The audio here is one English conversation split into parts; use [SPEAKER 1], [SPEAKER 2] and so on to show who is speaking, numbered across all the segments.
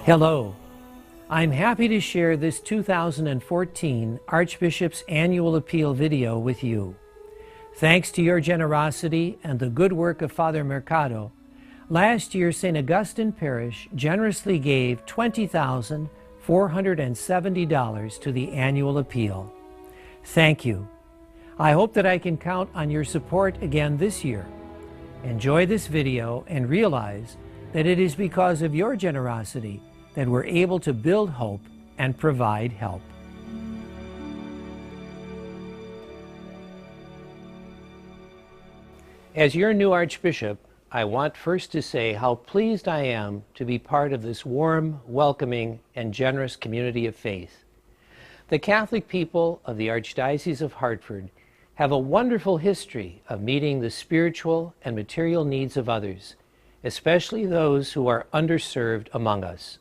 [SPEAKER 1] Hello. I'm happy to share this 2014 Archbishop's Annual Appeal video with you. Thanks to your generosity and the good work of Father Mercado, last year St. Augustine Parish generously gave $20,470 to the annual appeal. Thank you. I hope that I can count on your support again this year. Enjoy this video and realize that it is because of your generosity that we're able to build hope and provide help. As your new Archbishop, I want first to say how pleased I am to be part of this warm, welcoming, and generous community of faith. The Catholic people of the Archdiocese of Hartford have a wonderful history of meeting the spiritual and material needs of others, especially those who are underserved among us.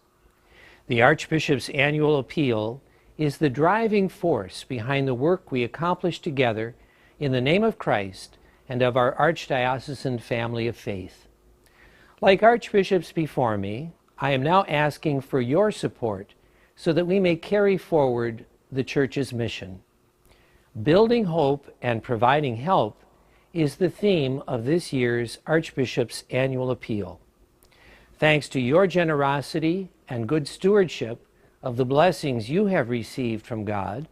[SPEAKER 1] The Archbishop's Annual Appeal is the driving force behind the work we accomplish together in the name of Christ and of our archdiocesan family of faith. Like archbishops before me, I am now asking for your support so that we may carry forward the Church's mission. Building hope and providing help is the theme of this year's Archbishop's Annual Appeal. Thanks to your generosity and good stewardship of the blessings you have received from God,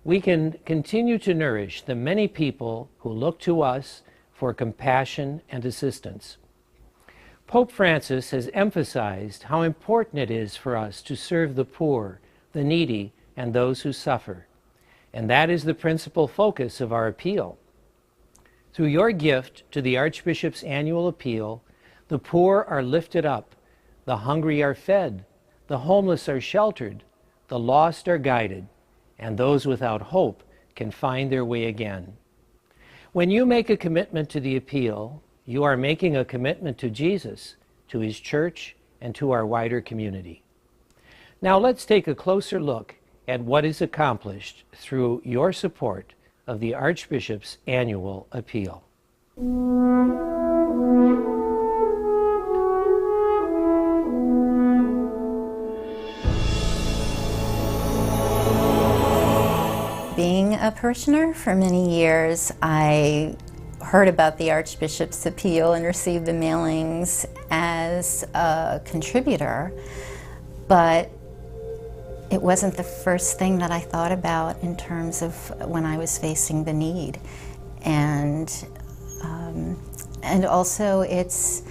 [SPEAKER 1] we can continue to nourish the many people who look to us for compassion and assistance. Pope Francis has emphasized how important it is for us to serve the poor, the needy, and those who suffer. And that is the principal focus of our appeal. Through your gift to the Archbishop's Annual Appeal, the poor are lifted up, the hungry are fed, the homeless are sheltered, the lost are guided, and those without hope can find their way again. When you make a commitment to the appeal, you are making a commitment to Jesus, to His Church, and to our wider community. Now let's take a closer look at what is accomplished through your support of the Archbishop's Annual Appeal.
[SPEAKER 2] Being a parishioner for many years, I heard about the Archbishop's Appeal and received the mailings as a contributor, but it wasn't the first thing that I thought about in terms of when I was facing the need. And also it's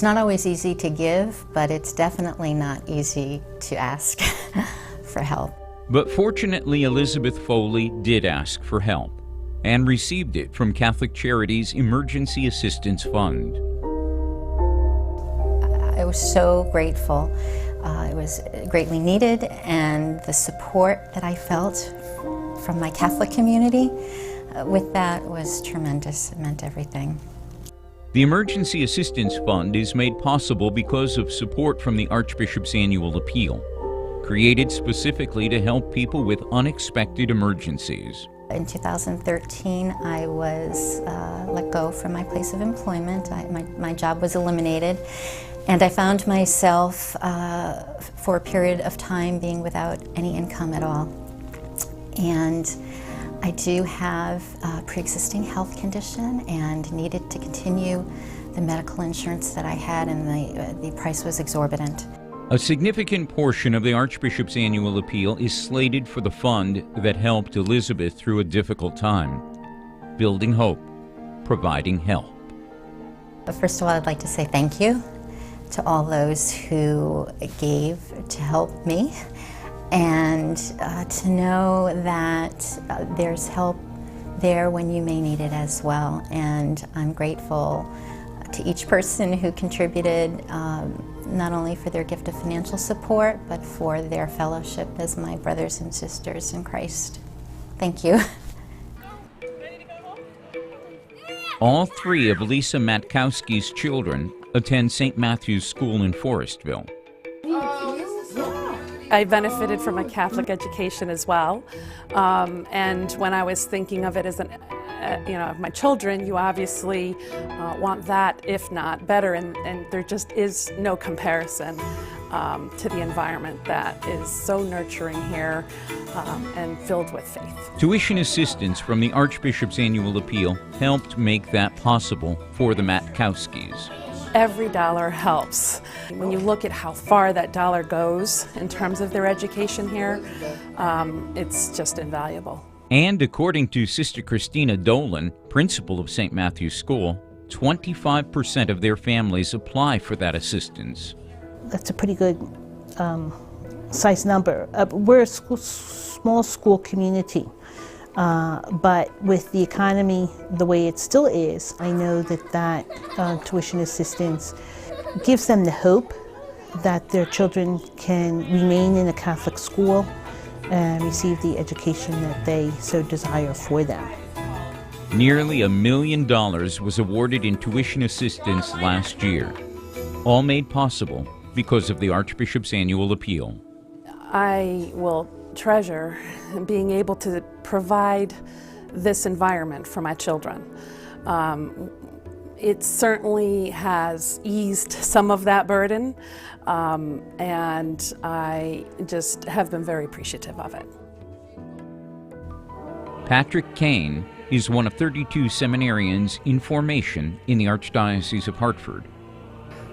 [SPEAKER 2] not always easy to give, but it's definitely not easy to ask for help.
[SPEAKER 3] But fortunately, Elizabeth Foley did ask for help and received it from Catholic Charities' Emergency Assistance Fund.
[SPEAKER 2] I was so grateful. It was greatly needed, and the support that I felt from my Catholic community with that was tremendous. It meant everything.
[SPEAKER 3] The Emergency Assistance Fund is made possible because of support from the Archbishop's Annual Appeal, created specifically to help people with unexpected emergencies.
[SPEAKER 2] In 2013, I was let go from my place of employment. My job was eliminated, and I found myself for a period of time being without any income at all. And I do have a pre-existing health condition and needed to continue the medical insurance that I had, and the price was exorbitant.
[SPEAKER 3] A significant portion of the Archbishop's Annual Appeal is slated for the fund that helped Elizabeth through a difficult time, building hope, providing help.
[SPEAKER 2] But first of all, I'd like to say thank you to all those who gave to help me, and to know that there's help there when you may need it as well. And I'm grateful to each person who contributed, not only for their gift of financial support, but for their fellowship as my brothers and sisters in Christ. Thank you.
[SPEAKER 3] All three of Lisa Matkowski's children attend St. Matthew's School in Forestville.
[SPEAKER 4] I benefited from a Catholic education as well, and when I was thinking of it as my children, you obviously want that, if not better, and there just is no comparison. to the environment that is so nurturing here and filled with faith.
[SPEAKER 3] Tuition assistance from the Archbishop's annual appeal helped make that possible for the Matkowskis.
[SPEAKER 4] Every dollar helps. When you look at how far that dollar goes in terms of their education here, it's just invaluable.
[SPEAKER 3] And according to Sister Christina Dolan, principal of St. Matthew's School, 25% of their families apply for that assistance.
[SPEAKER 5] That's a pretty good size number. We're a small school community, but with the economy the way it still is, I know that tuition assistance gives them the hope that their children can remain in a Catholic school and receive the education that they so desire for them.
[SPEAKER 3] Nearly $1 million was awarded in tuition assistance last year, all made possible because of the Archbishop's annual appeal.
[SPEAKER 4] I will treasure being able to provide this environment for my children. It certainly has eased some of that burden, and I just have been very appreciative of it. Patrick
[SPEAKER 3] Kane is one of 32 seminarians in formation in the Archdiocese of Hartford.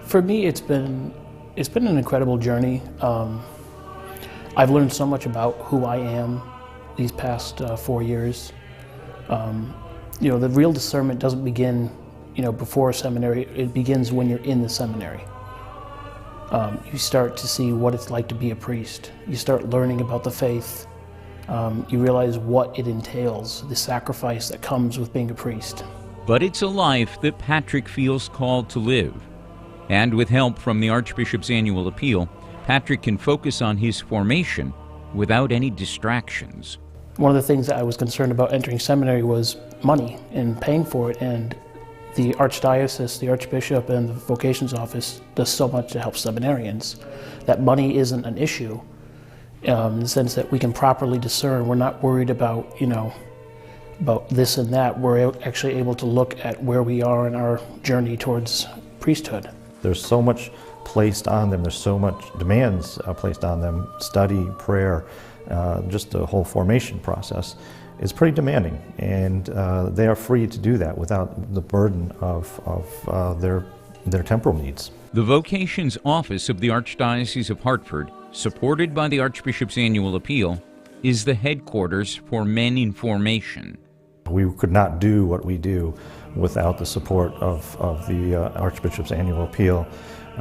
[SPEAKER 6] For me, it's been an incredible journey. I've learned so much about who I am these past 4 years. The real discernment doesn't begin, before a seminary. It begins when you're in the seminary. You start to see what it's like to be a priest. You start learning about the faith. You realize what it entails, the sacrifice that comes with being a priest.
[SPEAKER 3] But it's a life that Patrick feels called to live. And with help from the Archbishop's annual appeal, Patrick can focus on his formation without any distractions.
[SPEAKER 6] One of the things that I was concerned about entering seminary was money and paying for it, and the Archdiocese, the Archbishop, and the vocations office does so much to help seminarians that money isn't an issue, in the sense that we can properly discern. We're not worried about, about this and that. We're actually able to look at where we are in our journey towards priesthood.
[SPEAKER 7] There's so much placed on them, there's so much demands placed on them, study, prayer, just the whole formation process is pretty demanding, and they are free to do that without the burden of their temporal needs.
[SPEAKER 3] The Vocations Office of the Archdiocese of Hartford, supported by the Archbishop's annual appeal, is the headquarters for men in formation.
[SPEAKER 7] We could not do what we do without the support of the Archbishop's annual appeal.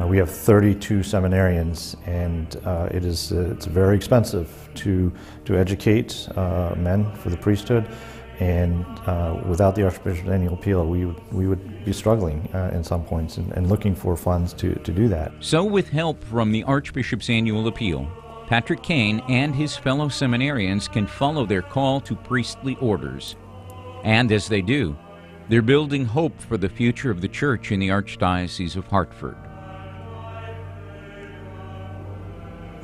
[SPEAKER 7] We have 32 seminarians, and it's very expensive to educate men for the priesthood, and without the Archbishop's annual appeal, we would be struggling in some points and looking for funds to do that.
[SPEAKER 3] So with help from the Archbishop's annual appeal, Patrick Kane and his fellow seminarians can follow their call to priestly orders. And as they do, they're building hope for the future of the Church in the Archdiocese of Hartford.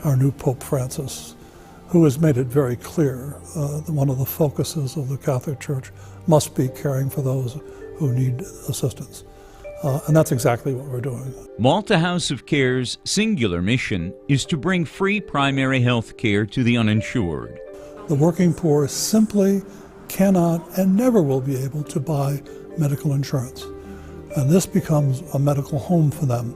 [SPEAKER 8] Our new Pope Francis, who has made it very clear that one of the focuses of the Catholic Church must be caring for those who need assistance. And that's exactly what we're doing.
[SPEAKER 3] Malta House of Care's singular mission is to bring free primary health care to the uninsured.
[SPEAKER 8] The working poor simply cannot and never will be able to buy medical insurance. And this becomes a medical home for them.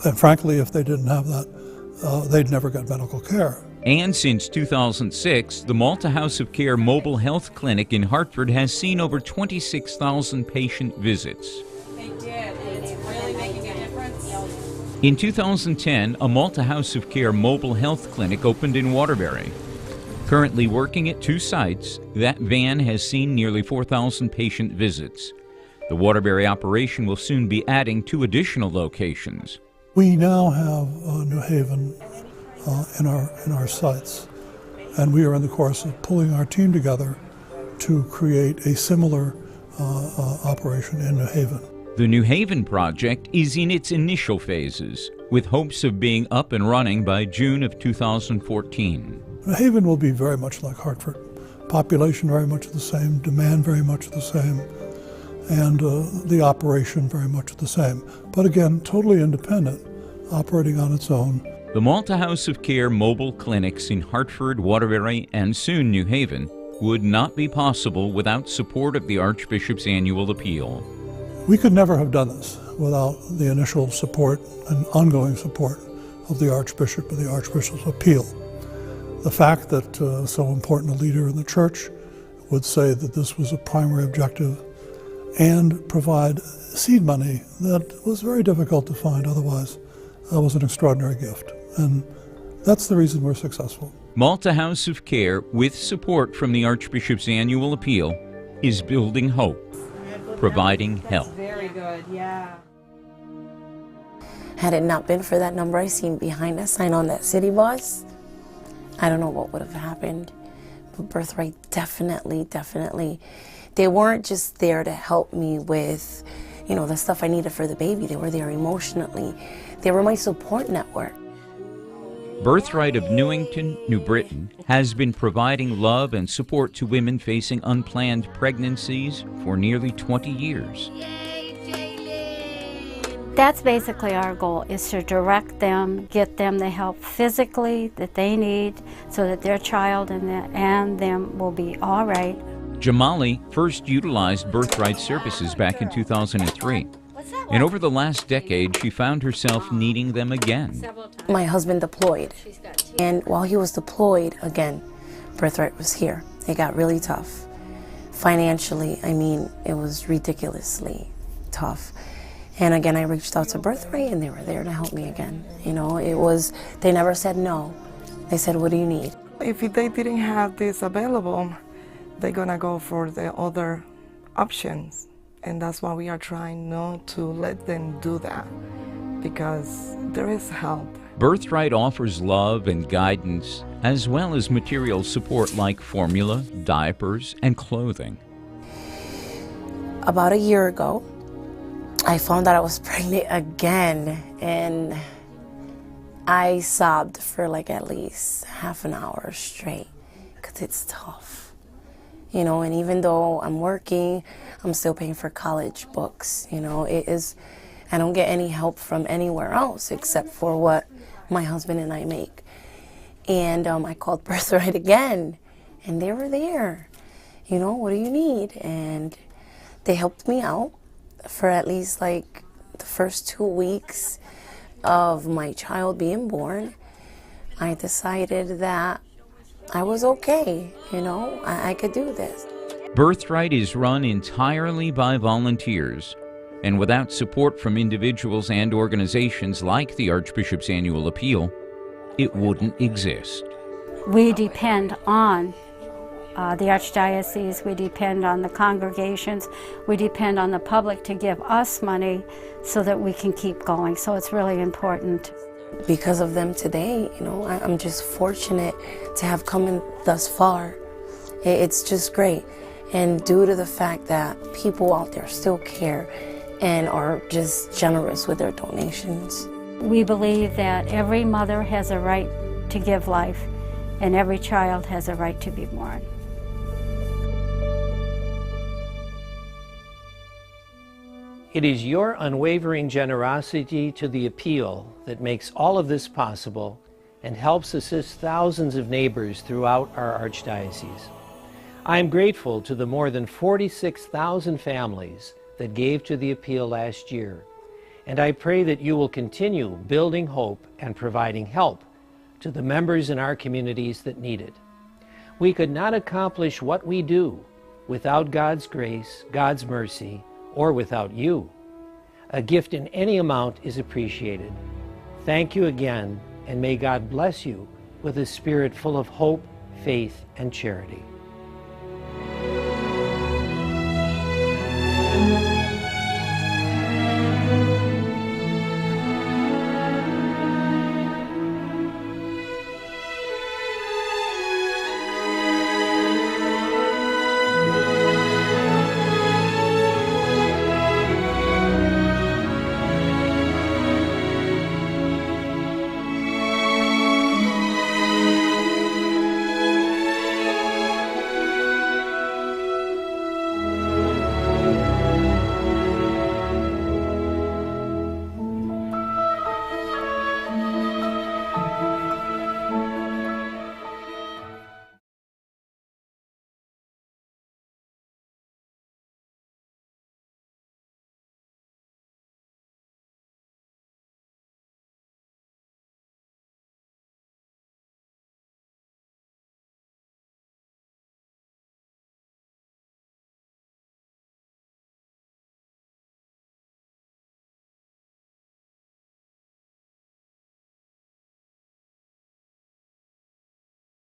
[SPEAKER 8] And frankly, if they didn't have that, they'd never get medical care.
[SPEAKER 3] And since 2006, the Malta House of Care Mobile Health Clinic in Hartford has seen over 26,000 patient visits.
[SPEAKER 9] They did. It's really making a difference.
[SPEAKER 3] In 2010, a Malta House of Care Mobile Health Clinic opened in Waterbury. Currently working at 2 sites, that van has seen nearly 4,000 patient visits. The Waterbury operation will soon be adding 2 additional locations.
[SPEAKER 8] We now have New Haven in our sites, and we are in the course of pulling our team together to create a similar operation in New Haven.
[SPEAKER 3] The New Haven project is in its initial phases, with hopes of being up and running by June of 2014.
[SPEAKER 8] New Haven will be very much like Hartford. Population very much the same, demand very much the same, and the operation very much the same. But again, totally independent operating on its own.
[SPEAKER 3] The Malta House of Care mobile clinics in Hartford, Waterbury, and soon New Haven would not be possible without support of the Archbishop's annual appeal.
[SPEAKER 8] We could never have done this without the initial support and ongoing support of the Archbishop and the Archbishop's appeal. The fact that so important a leader in the church would say that this was a primary objective and provide seed money that was very difficult to find otherwise was an extraordinary gift. And that's the reason we're successful.
[SPEAKER 3] Malta House of Care, with support from the Archbishop's annual appeal, is building hope, providing help.
[SPEAKER 9] Very good, yeah.
[SPEAKER 10] Had it not been for that number I seen behind us sign on that city bus, I don't know what would have happened. But Birthright definitely, they weren't just there to help me with, the stuff I needed for the baby. They were there emotionally. They were my support network.
[SPEAKER 3] Birthright of Newington, New Britain, has been providing love and support to women facing unplanned pregnancies for nearly 20 years.
[SPEAKER 11] That's basically our goal, is to direct them, get them the help physically that they need so that their child and them will be all right.
[SPEAKER 3] Jamali first utilized Birthright services back in 2003. And over the last decade, she found herself needing them again.
[SPEAKER 10] My husband deployed, and while he was deployed, again, Birthright was here. It got really tough. Financially, it was ridiculously tough. And again, I reached out to Birthright, and they were there to help me again. They never said no. They said, what do you need?
[SPEAKER 12] If they didn't have this available, they're gonna go for the other options. And that's why we are trying not to let them do that, because there is help.
[SPEAKER 3] Birthright offers love and guidance, as well as material support like formula, diapers, and clothing.
[SPEAKER 10] About a year ago, I found out I was pregnant again, and I sobbed for at least half an hour straight, because it's tough. And even though I'm working, I'm still paying for college books. I don't get any help from anywhere else except for what my husband and I make. And I called Birthright again, and they were there. What do you need? And they helped me out for at least the first 2 weeks of my child being born. I decided that I was okay, I could do this.
[SPEAKER 3] Birthright is run entirely by volunteers, and without support from individuals and organizations like the Archbishop's Annual Appeal, it wouldn't exist.
[SPEAKER 11] We depend on the Archdiocese, we depend on the congregations, we depend on the public to give us money so that we can keep going. So it's really important.
[SPEAKER 10] Because of them today, I'm just fortunate to have come thus far. It's just great. And due to the fact that people out there still care and are just generous with their donations.
[SPEAKER 11] We believe that every mother has a right to give life, and every child has a right to be born.
[SPEAKER 1] It is your unwavering generosity to the appeal that makes all of this possible and helps assist thousands of neighbors throughout our Archdiocese. I am grateful to the more than 46,000 families that gave to the appeal last year, and I pray that you will continue building hope and providing help to the members in our communities that need it. We could not accomplish what we do without God's grace, God's mercy, or without you. A gift in any amount is appreciated. Thank you again, and may God bless you with a spirit full of hope, faith, and charity.